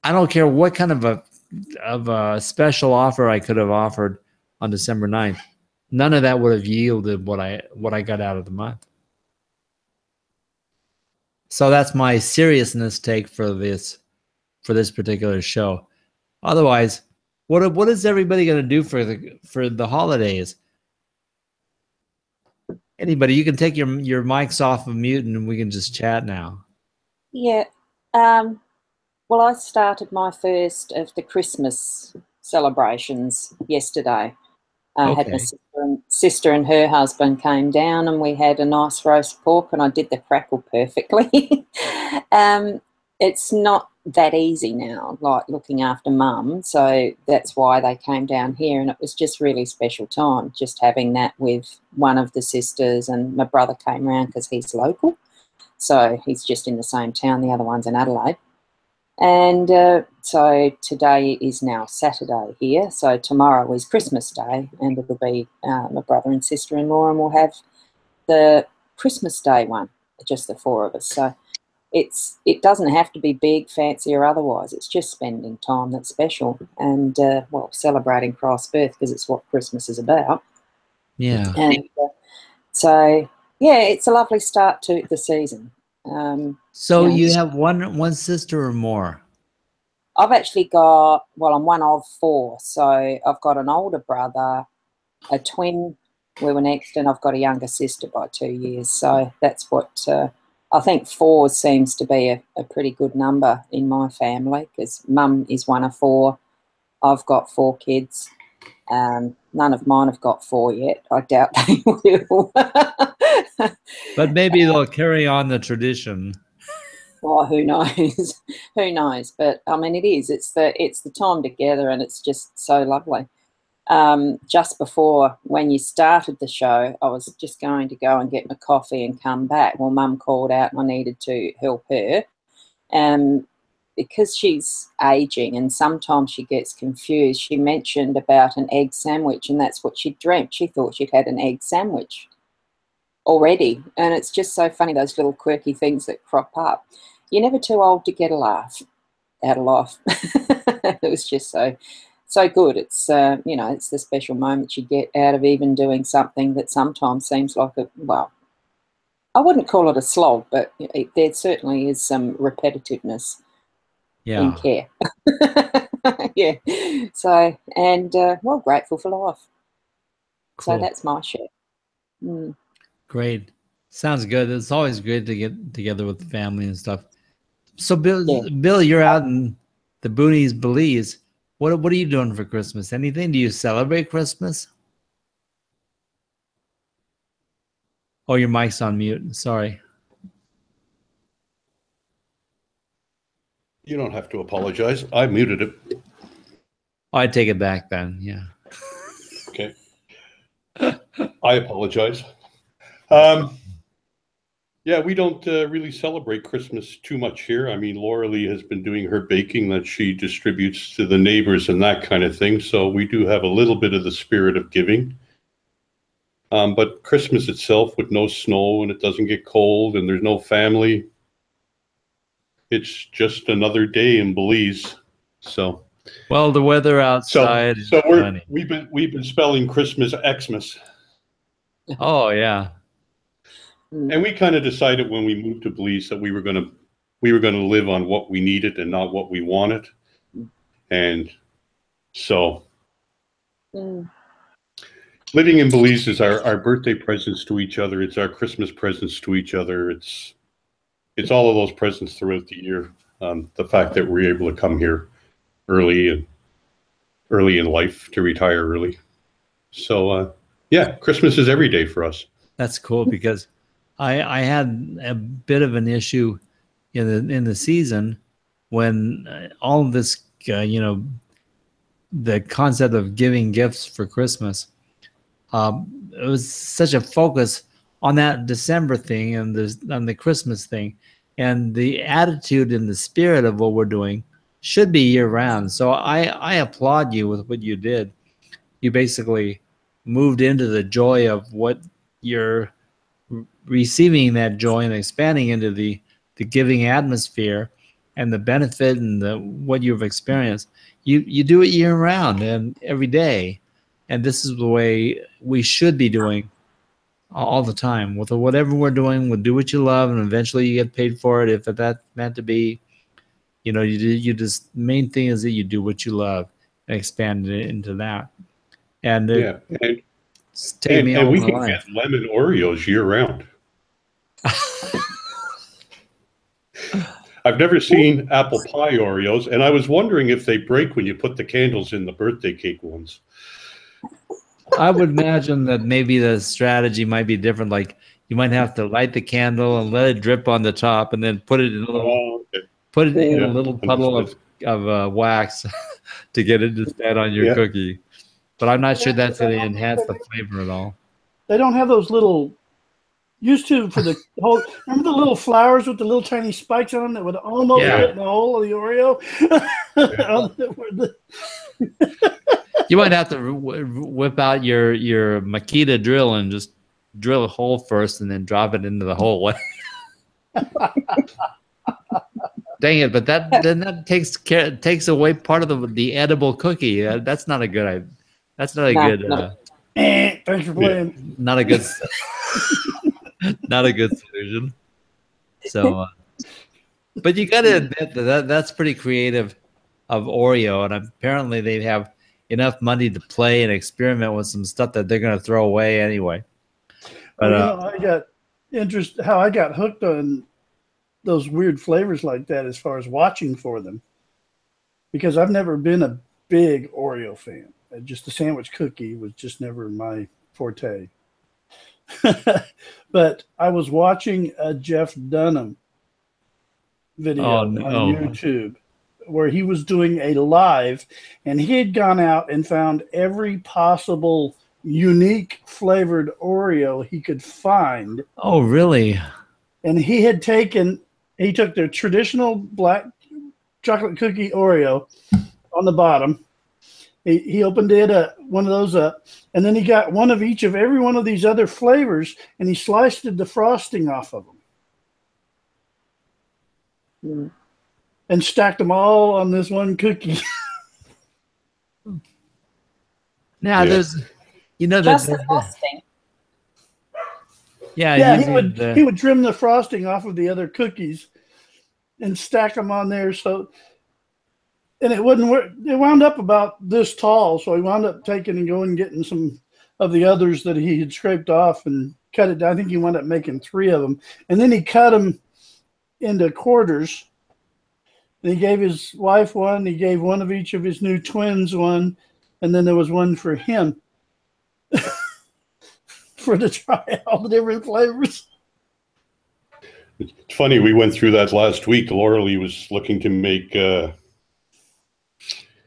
I don't care what kind of a special offer I could have offered on December 9th. None of that would have yielded what I got out of the month. So that's my seriousness take for this particular show. Otherwise, what is everybody going to do for the holidays? anybody, you can take your mics off of mute and we can just chat now. Yeah. Well, I started my first of the Christmas celebrations yesterday. I had my sister and her husband came down, and we had a nice roast pork, and I did the crackle perfectly. It's not that easy now, like looking after mum, so that's why they came down here, and it was just really special time, just having that with one of the sisters, and my brother came around because he's local, so he's just in the same town, the other one's in Adelaide. And so today is now Saturday here. So tomorrow is Christmas Day, and it'll be my brother and sister-in-law, and we'll have the Christmas Day one, just the four of us. So it doesn't have to be big, fancy, or otherwise. It's just spending time that's special, and well, celebrating Christ's birth, because it's what Christmas is about. Yeah. And so yeah, it's a lovely start to the season. So you have one sister or more? I've actually got, well, I'm one of four. So I've got an older brother, a twin, we were next, and I've got a younger sister by 2 years. So that's what I think 4 seems to be a pretty good number in my family, because mum is one of 4. I've got 4 kids. None of mine have got 4 yet. I doubt they will. But maybe they'll carry on the tradition. Well, who knows? Who knows? But I mean, it's the time together, and it's just so lovely. Just before, when you started the show, I was just going to go and get my coffee and come back. Well, Mum called out and I needed to help her. Because she's aging and sometimes she gets confused, she mentioned about an egg sandwich, and that's what she dreamt. She thought she'd had an egg sandwich already. And it's just so funny, those little quirky things that crop up. You're never too old to get a laugh out of life. It was just so good. It's you know, it's the special moments you get out of even doing something that sometimes seems like well, I wouldn't call it a slog, but there certainly is some repetitiveness in care. Yeah. So, and well, grateful for life. Cool. So that's my share. Great. Sounds good. It's always great to get together with the family and stuff. So Bill, you're out in the boonies, Belize. What are you doing for Christmas? Anything? Do you celebrate Christmas? Oh, your mic's on mute. Sorry. You don't have to apologize. I muted it. Oh, I take it back then. Yeah. Okay. I apologize. Yeah, we don't really celebrate Christmas too much here. I mean, Laura Lee has been doing her baking that she distributes to the neighbors and that kind of thing. So we do have a little bit of the spirit of giving. But Christmas itself, with no snow and it doesn't get cold and there's no family, it's just another day in Belize. So, well, the weather outside. So we've been spelling Christmas Xmas. Oh yeah. And we kind of decided when we moved to Belize that we were going to live on what we needed and not what we wanted. And so living in Belize is our birthday presents to each other. It's our Christmas presents to each other. It's all of those presents throughout the year. The fact that we're able to come here early in life, to retire early. So yeah, Christmas is every day for us. That's cool, because I had a bit of an issue in the season when all of this, you know, the concept of giving gifts for Christmas, it was such a focus on that December thing and on the Christmas thing, and the attitude and the spirit of what we're doing should be year round. So I applaud you with what you did. You basically moved into the joy of what you're receiving, that joy, and expanding into the giving atmosphere and the benefit and what you've experienced. You do it year round and every day, and this is the way we should be doing all the time. With whatever we're doing, we'll do what you love, and eventually you get paid for it. If that's meant to be, you know, you just, main thing is that you do what you love and expand it into that. And yeah, It's taken me all And we my can life. get lemon Oreos year round. I've never seen apple pie Oreos, and I was wondering if they break when you put the candles in the birthday cake ones. I would imagine that maybe the strategy might be different. Like you might have to light the candle and let it drip on the top, and then put it in a little, put it in a little puddle of wax to get it to stand on your cookie. But I'm not sure that's going to enhance the flavor at all. They don't have those little. Used to for the whole. Remember the little flowers with the little tiny spikes on them that would almost fit in the hole of the Oreo. You might have to whip out your Makita drill and just drill a hole first, and then drop it into the hole. Dang it! But that takes away part of the edible cookie. That's not a good idea. That's not a good. Thanks for playing. Not a good. Not a good solution. So, but you got to admit that's pretty creative of Oreo, and apparently they have enough money to play and experiment with some stuff that they're going to throw away anyway. But I got how I got hooked on those weird flavors like that as far as watching for them, because I've never been a big Oreo fan. Just the sandwich cookie was just never my forte. But I was watching a Jeff Dunham video on YouTube where he was doing a live, and he had gone out and found every possible unique flavored Oreo he could find. Oh, really? And he took their traditional black chocolate cookie Oreo on the bottom. He opened one of those up, and then he got one of each of every one of these other flavors, and he sliced the frosting off of them and stacked them all on this one cookie. Now there's, just the frosting. Yeah, he would trim the frosting off of the other cookies and stack them on there. And it wouldn't work. It wound up about this tall, so he wound up taking and going and getting some of the others that he had scraped off and cut it down. I think he wound up making 3 of them, and then he cut them into quarters. And he gave his wife one. He gave one of each of his new twins one, and then there was one for him to try all the different flavors. It's funny. We went through that last week. Laura was looking to make.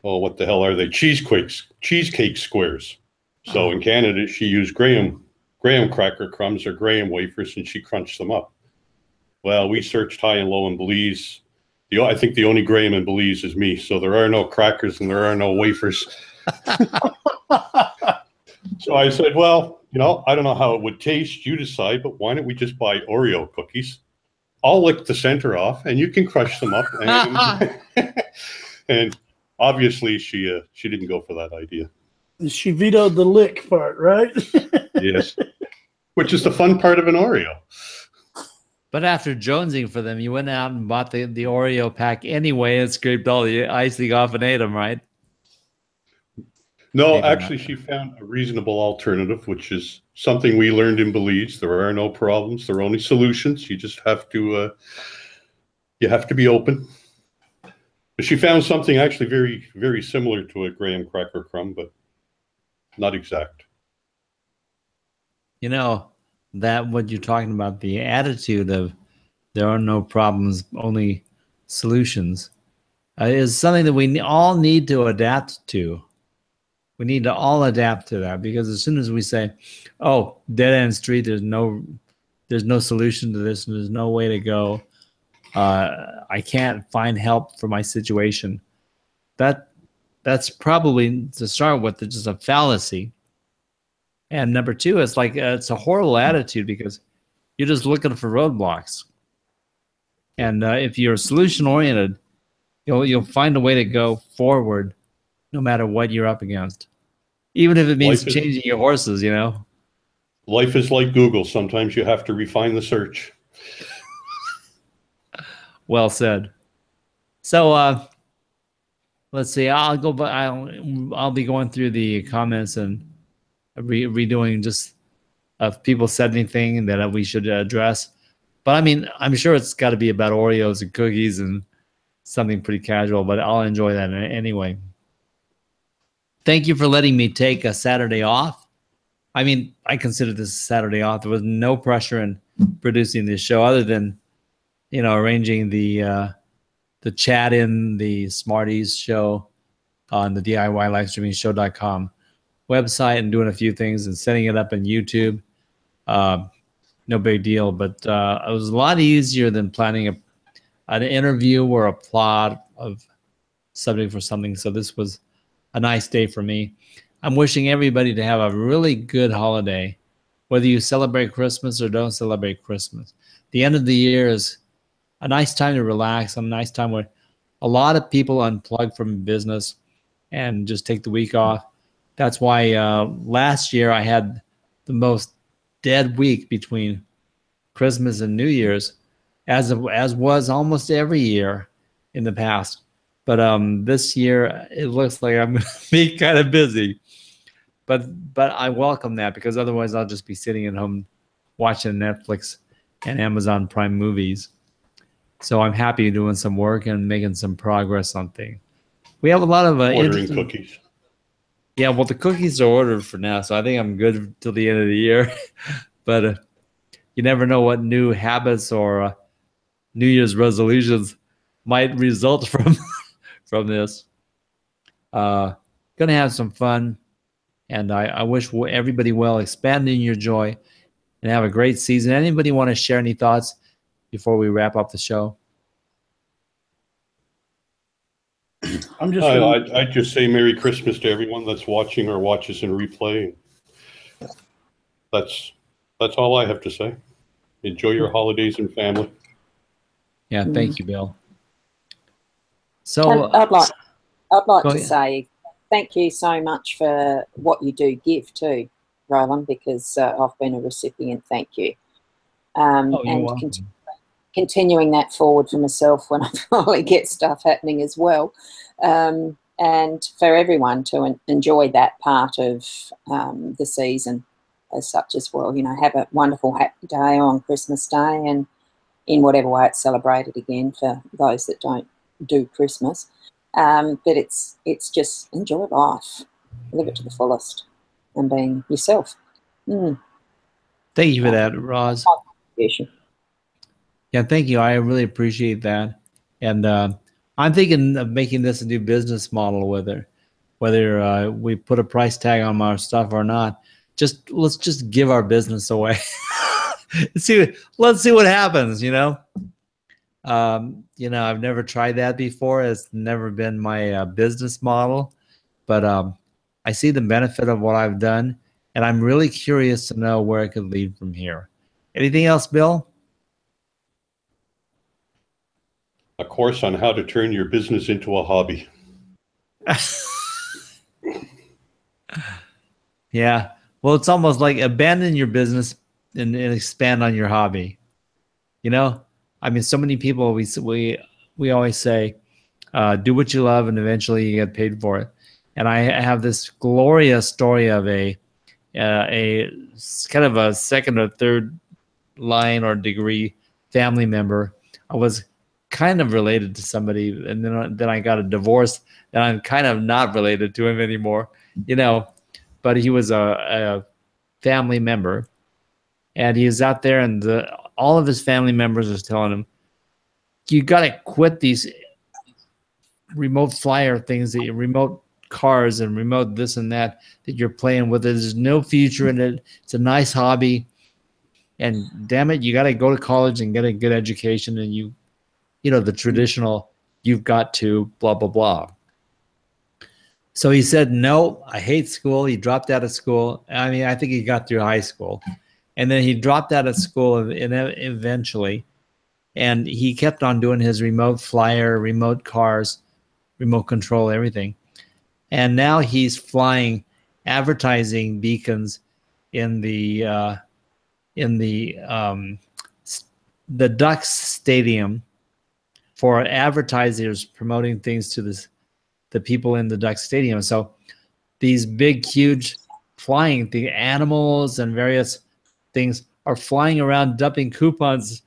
What the hell are they? Cheesecake squares. So in Canada, she used graham cracker crumbs or graham wafers, and she crunched them up. Well, we searched high and low in Belize. I think the only graham in Belize is me. So there are no crackers and there are no wafers. So I said, well, I don't know how it would taste. You decide, but why don't we just buy Oreo cookies? I'll lick the center off, and you can crush them up. And obviously, she didn't go for that idea. She vetoed the lick part, right? Yes, which is the fun part of an Oreo. But after jonesing for them, you went out and bought the Oreo pack anyway and scraped all the icing off and ate them, right? No, actually, she found a reasonable alternative, which is something we learned in Belize. There are no problems. There are only solutions. You just have to be open. But she found something actually very, very similar to a graham cracker crumb, but not exact. That what you're talking about, the attitude of there are no problems, only solutions, is something that we all need to adapt to. We need to all adapt to that, because as soon as we say, "Oh, dead end street, there's no solution to this, and there's no way to go. I can't find help for my situation." That's probably, to start with, just a fallacy. And number 2, it's like it's a horrible attitude, because you're just looking for roadblocks. And if you're solution oriented, you'll find a way to go forward, no matter what you're up against, even if it means changing your horses. Life is like Google. Sometimes you have to refine the search. Well said. So let's see. I'll be going through the comments, and redoing just people said anything that we should address. But I mean, I'm sure it's got to be about Oreos and cookies and something pretty casual, but I'll enjoy that anyway. Thank you for letting me take a Saturday off. I mean, I consider this a Saturday off. There was no pressure in producing this show other than, arranging the chat in the Smarties show on the DIY livestreaming show.com website and doing a few things and setting it up on YouTube. No big deal, but it was a lot easier than planning an interview or a plot of subject for something. So this was a nice day for me. I'm wishing everybody to have a really good holiday, whether you celebrate Christmas or don't celebrate Christmas. The end of the year is a nice time to relax, a nice time where a lot of people unplug from business and just take the week off. That's why last year I had the most dead week between Christmas and New Year's, as was almost every year in the past. But this year it looks like I'm going to be kind of busy. But I welcome that, because otherwise I'll just be sitting at home watching Netflix and Amazon Prime movies. So I'm happy doing some work and making some progress on things. We have a lot of ordering cookies. Yeah, well, the cookies are ordered for now, so I think I'm good till the end of the year. But you never know what new habits or New Year's resolutions might result from this. Gonna have some fun, and I wish everybody well, expanding your joy, and have a great season. Anybody want to share any thoughts before we wrap up the show? I'd just say Merry Christmas to everyone that's watching or watches in replay. That's all I have to say. Enjoy your holidays and family. Yeah, thank you, Bill. So I'd like to say thank you so much for what you do give too, Roland, because I've been a recipient. Thank you. And continuing that forward for myself when I finally get stuff happening as well. And for everyone to enjoy that part of the season as such as well. Have a wonderful, happy day on Christmas Day, and in whatever way it's celebrated again for those that don't do Christmas. But it's just enjoy life, live it to the fullest, and being yourself. Thank you for that, Roz. Yeah, thank you. I really appreciate that. And I'm thinking of making this a new business model with it, whether we put a price tag on our stuff or not. Let's just give our business away. Let's see what happens. I've never tried that before. It's never been my business model, but I see the benefit of what I've done, and I'm really curious to know where it could lead from here. Anything else, Bill? A course on how to turn your business into a hobby. Yeah. Well, it's almost like abandon your business and expand on your hobby. I mean, so many people, we always say, do what you love and eventually you get paid for it. And I have this glorious story of a kind of a second or third line or degree family member. I was kind of related to somebody, and then I got a divorce, and I'm kind of not related to him anymore, but he was a family member, and he was out there, and all of his family members was telling him, you got to quit these remote flyer things, remote cars and remote this and that you're playing with. There's no future in it. It's a nice hobby, and damn it, you got to go to college and get a good education, and the traditional, you've got to blah, blah, blah. So he said, no, I hate school. He dropped out of school. I mean, I think he got through high school, and then he dropped out of school eventually, and he kept on doing his remote flyer, remote cars, remote control, everything. And now he's flying advertising beacons in the Ducks Stadium for advertisers promoting things to the people in the Ducks Stadium. So these big, huge flying. The animals and various things are flying around, dumping coupons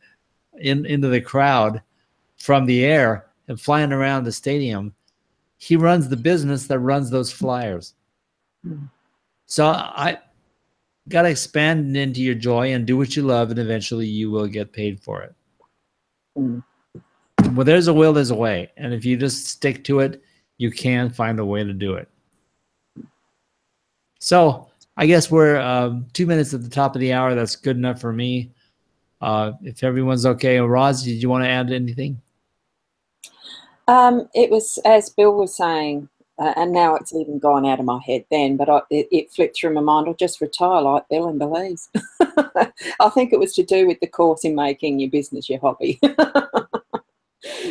into the crowd from the air and flying around the stadium. He runs the business that runs those flyers. So I got to expand into your joy and do what you love, and eventually you will get paid for it. Well, there's a will, there's a way. And if you just stick to it, you can find a way to do it. So I guess we're 2 minutes at the top of the hour. That's good enough for me. If everyone's okay. Roz, did you want to add anything? It was, as Bill was saying, and now it's even gone out of my head then, but it flipped through my mind. I'll just retire like Bill and Belize. I think it was to do with the course in making your business your hobby.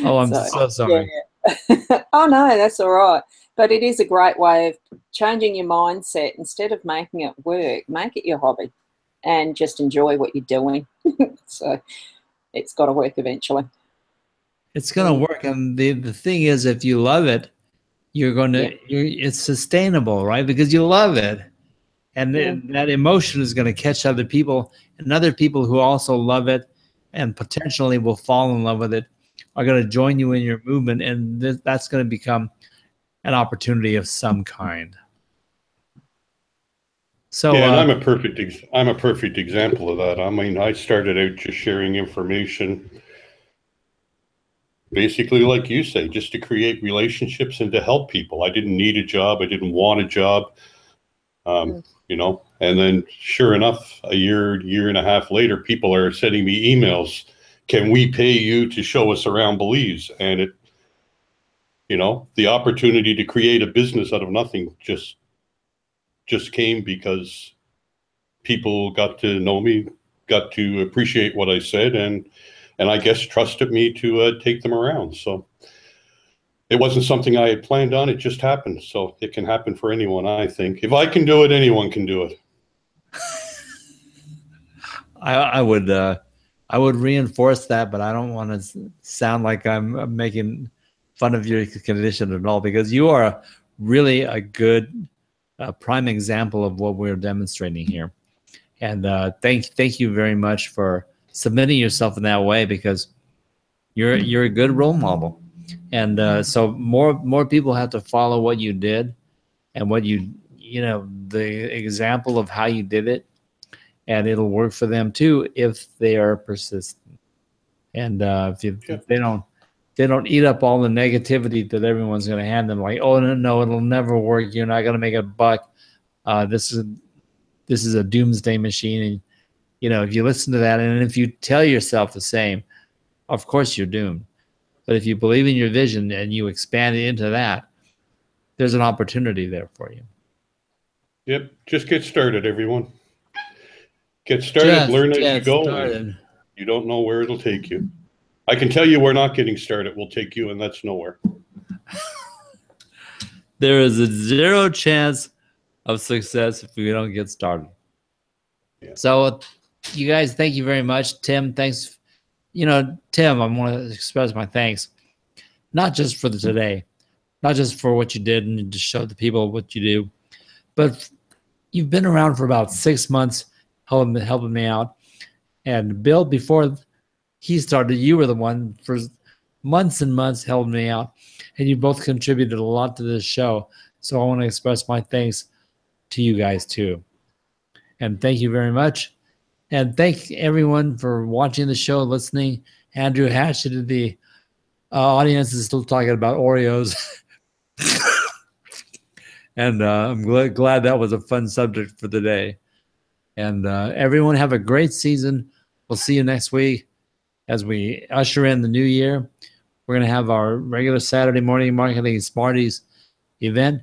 Oh, I'm so sorry. Yeah. Oh, no, that's all right. But it is a great way of changing your mindset. Instead of making it work, make it your hobby and just enjoy what you're doing. So it's got to work eventually. It's going to work. And the thing is, if you love it, you're going to, it's sustainable, right? Because you love it. And that emotion is going to catch other people, and other people who also love it and potentially will fall in love with it are going to join you in your movement. And that's going to become an opportunity of some kind. So yeah, and I'm a perfect example of that. I mean, I started out just sharing information, basically, like you say, just to create relationships and to help people. I didn't need a job. I didn't want a job. You know, and then sure enough, a year and a half later, people are sending me emails. Can we pay you to show us around Belize? And it, you know, the opportunity to create a business out of nothing just came because people got to know me, got to appreciate what I said, and I guess trusted me to take them around. So it wasn't something I had planned on. It just happened. So it can happen for anyone, I think. If I can do it, anyone can do it. I would reinforce that, but I don't want to sound like I'm making fun of your condition at all, because you are really a good prime example of what we're demonstrating here. And thank you very much for submitting yourself in that way, because you're a good role model. And so more people have to follow what you did and what you know, the example of how you did it, and it'll work for them too if they are persistent. And if they don't eat up all the negativity that everyone's going to hand them, like, oh no, it'll never work, you're not going to make a buck, this is a doomsday machine. And you know, if you listen to that, and if you tell yourself the same, of course you're doomed. But if you believe in your vision and you expand it into that, there's an opportunity there for you. Yep. Just get started, everyone. Get started, learn as you go. You don't know where it'll take you. I can tell you where not getting started will take you, and that's nowhere. There is a 0 chance of success if we don't get started. Yeah. So you guys, thank you very much. Tim, thanks. You know, Tim, I want to express my thanks, not just for today, not just for what you did and to show the people what you do, but you've been around for about 6 months helping me out. And Bill, before he started, you were the one for months and months helping me out, and you both contributed a lot to this show. So I want to express my thanks to you guys too. And thank you very much. And thank everyone for watching the show, listening. Andrew Hatchett, the audience is still talking about Oreos. And I'm glad that was a fun subject for the day. And everyone have a great season. We'll see you next week as we usher in the new year. We're going to have our regular Saturday morning marketing Smarties event,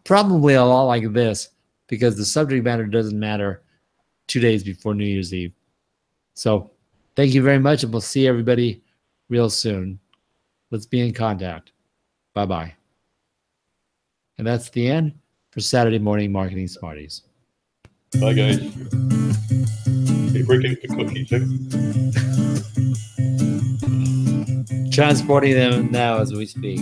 probably a lot like this, because the subject matter doesn't matter 2 days before New Year's Eve. So thank you very much, and we'll see everybody real soon. Let's be in contact. Bye-bye. And that's the end for Saturday morning marketing Smarties. Bye, guys. Hey, break out the cookies, eh? Transporting them now as we speak.